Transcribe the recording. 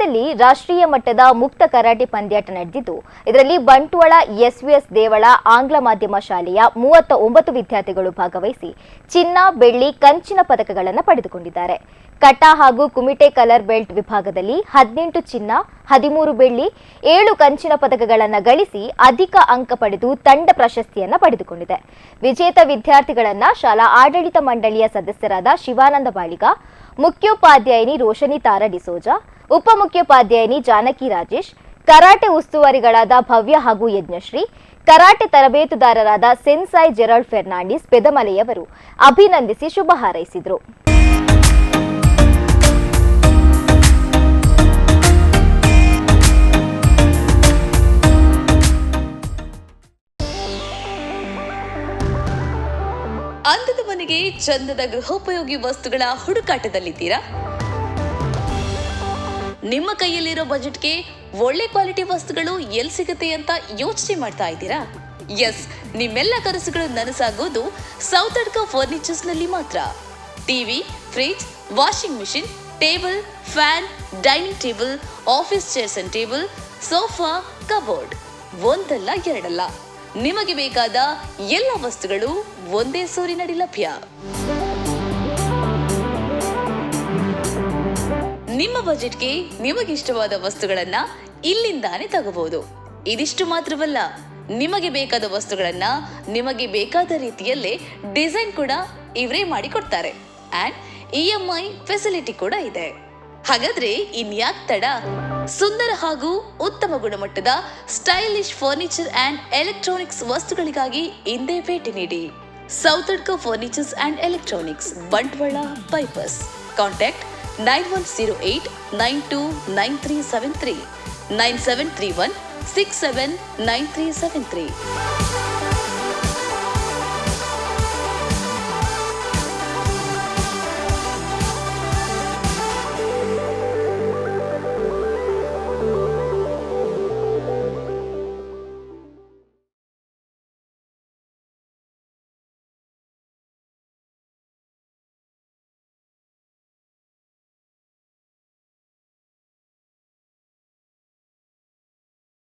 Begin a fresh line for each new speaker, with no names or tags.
ಮಂಡ್ಯದಲ್ಲಿ ರಾಷ್ಟ್ರೀಯ ಮಟ್ಟದ ಮುಕ್ತ ಕರಾಟೆ ಪಂದ್ಯಾಟ ನಡೆದಿದ್ದು, ಇದರಲ್ಲಿ ಬಂಟ್ವಾಳ ಎಸ್ವಿಎಸ್ ದೇವಳ ಆಂಗ್ಲ ಮಾಧ್ಯಮ ಶಾಲೆಯ 39 ವಿದ್ಯಾರ್ಥಿಗಳು ಭಾಗವಹಿಸಿ ಚಿನ್ನ, ಬೆಳ್ಳಿ, ಕಂಚಿನ ಪದಕಗಳನ್ನು ಪಡೆದುಕೊಂಡಿದ್ದಾರೆ. ಕಟ ಹಾಗೂ ಕುಮಿಟೆ ಕಲರ್ ಬೆಲ್ಟ್ ವಿಭಾಗದಲ್ಲಿ 18 ಚಿನ್ನ, 13 ಬೆಳ್ಳಿ, 7 ಕಂಚಿನ ಪದಕಗಳನ್ನು ಗಳಿಸಿ ಅಧಿಕ ಅಂಕ ಪಡೆದು ತಂಡ ಪ್ರಶಸ್ತಿಯನ್ನು ಪಡೆದುಕೊಂಡಿದೆ. ವಿಜೇತ ವಿದ್ಯಾರ್ಥಿಗಳನ್ನ ಶಾಲಾ ಆಡಳಿತ ಮಂಡಳಿಯ ಸದಸ್ಯರಾದ ಶಿವಾನಂದ ಬಾಳಿಗ, ಮುಖ್ಯೋಪಾಧ್ಯಾಯಿನಿ ರೋಶನಿ ತಾರಾ ಡಿಸೋಜಾ, ಉಪಮುಖ್ಯೋಪಾಧ್ಯಾಯಿನಿ ಜಾನಕಿ ರಾಜೇಶ್, ಕರಾಟೆ ಉಸ್ತುವಾರಿಗಳಾದ ಭವ್ಯ ಹಾಗೂ ಯಜ್ಞಶ್ರೀ, ಕರಾಟೆ ತರಬೇತುದಾರರಾದ ಸೆನ್ಸಾಯ್ ಜೆರಾಲ್ಡ್ ಫೆರ್ನಾಂಡಿಸ್ ಬೆದಮಲೆಯವರು ಅಭಿನಂದಿಸಿ ಶುಭ ಹಾರೈಸಿದರು.
ಅಂದದ ಮನೆಗೆ ಚಂದದ ಗೃಹೋಪಯೋಗಿ ವಸ್ತುಗಳ ಹುಡುಕಾಟದಲ್ಲಿದ್ದೀರಾ? ನಿಮ್ಮ ಕೈಯಲ್ಲಿರೋ ಬಜೆಟ್ಗೆ ಒಳ್ಳೆ ಕ್ವಾಲಿಟಿ ವಸ್ತುಗಳು ಎಲ್ಲಿ ಸಿಗುತ್ತೆ ಅಂತ ಯೋಚನೆ ಮಾಡ್ತಾ ಇದ್ದೀರಾ? ಎಸ್, ನಿಮ್ಮೆಲ್ಲ ಕನಸುಗಳು ನನಸಾಗೋದು ಸೌತಡ್ಕ ಫರ್ನಿಚರ್ಸ್ ನಲ್ಲಿ ಮಾತ್ರ. TV, fridge, washing machine, table, fan, dining table, office chairs and table, sofa, cupboard, ಒಂದಲ್ಲ ಎರಡಲ್ಲ, ನಿಮಗೆ ಬೇಕಾದ ಎಲ್ಲ ವಸ್ತುಗಳು ಒಂದೇ ಸೂರಿನಡಿ ಲಭ್ಯ. ನಿಮ್ಮ ಬಜೆಟ್ಗೆ ನಿಮಗಿಷ್ಟವಾದ ವಸ್ತುಗಳನ್ನ ಇಲ್ಲಿಂದಾನೇ ತಗೋಬಹುದು. ಇದಿಷ್ಟು ಮಾತ್ರವಲ್ಲ, ನಿಮಗೆ ಬೇಕಾದ ವಸ್ತುಗಳನ್ನ ನಿಮಗೆ ಬೇಕಾದ ರೀತಿಯಲ್ಲೇ ಡಿಸೈನ್ ಕೂಡ ಇವರೇ ಮಾಡಿಕೊಡ್ತಾರೆ. ಅಂಡ್ EMI ಫೆಸಿಲಿಟಿ ಕೂಡ ಇದೆ. ಹಾಗಾದ್ರೆ ಇನ್ಯಾಕ್ ತಡ? ಸುಂದರ ಹಾಗೂ ಉತ್ತಮ ಗುಣಮಟ್ಟದ ಸ್ಟೈಲಿಶ್ ಫರ್ನಿಚರ್ ಅಂಡ್ ಎಲೆಕ್ಟ್ರಾನಿಕ್ಸ್ ವಸ್ತುಗಳಿಗಾಗಿ ಇಂದೇ ಭೇಟಿ ನೀಡಿ. Sowthadka furnitures and electronics, Bantwal bypass. Contact 9108929373, 9731679373.